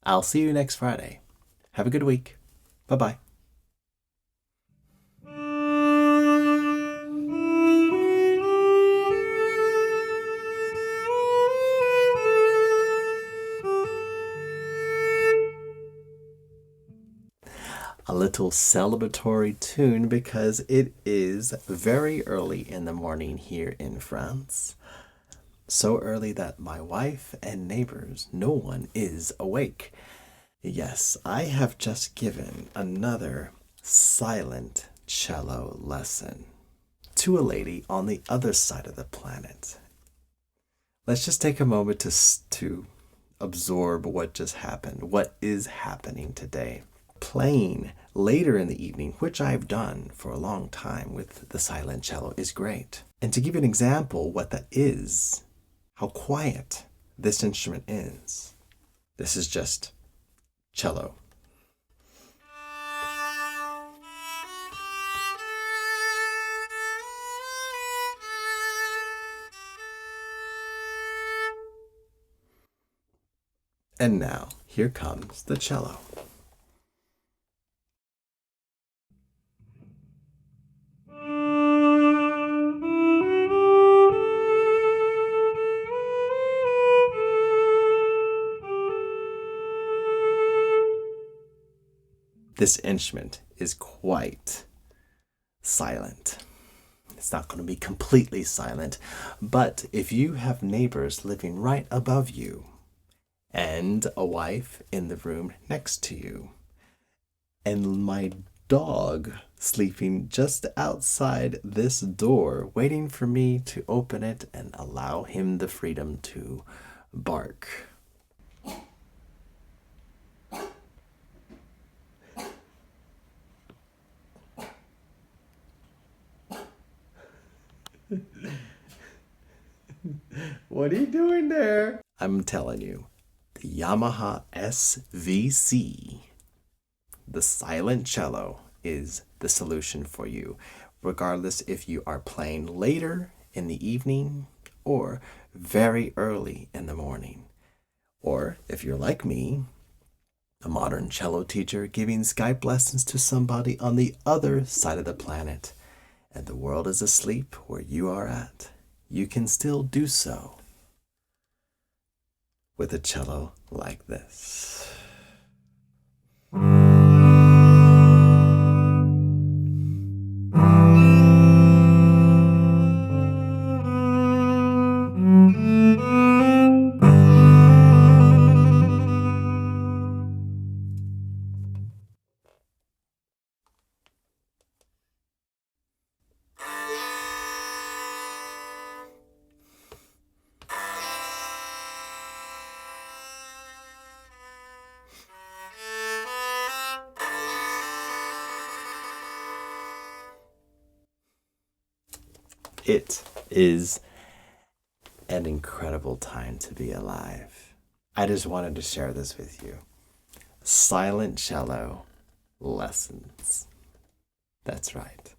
I'll see you next Friday. Have a good week. Bye-bye. A little celebratory tune because it is very early in the morning here in France. So early that my wife and neighbors, no one is awake. Yes, I have just given another silent cello lesson to a lady on the other side of the planet. Let's just take a moment to absorb what just happened, what is happening today. Playing later in the evening, which I've done for a long time with the silent cello, is great. And to give you an example what that is, how quiet this instrument is, this is just cello. And now, here comes the cello. This instrument is quite silent. It's not going to be completely silent, but if you have neighbors living right above you and a wife in the room next to you and my dog sleeping just outside this door waiting for me to open it and allow him the freedom to bark. What are you doing there? I'm telling you, the Yamaha SVC, the silent cello, is the solution for you, regardless if you are playing later in the evening or very early in the morning. Or if you're like me, a modern cello teacher giving Skype lessons to somebody on the other side of the planet, and the world is asleep where you are at, you can still do so with a cello like this. It is an incredible time to be alive. I just wanted to share this with you. Silent cello lessons. That's right.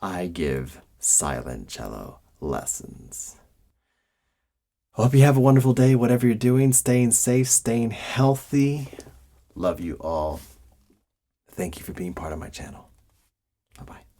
I give silent cello lessons. Hope you have a wonderful day, whatever you're doing, staying safe, staying healthy. Love you all. Thank you for being part of my channel. Bye-bye.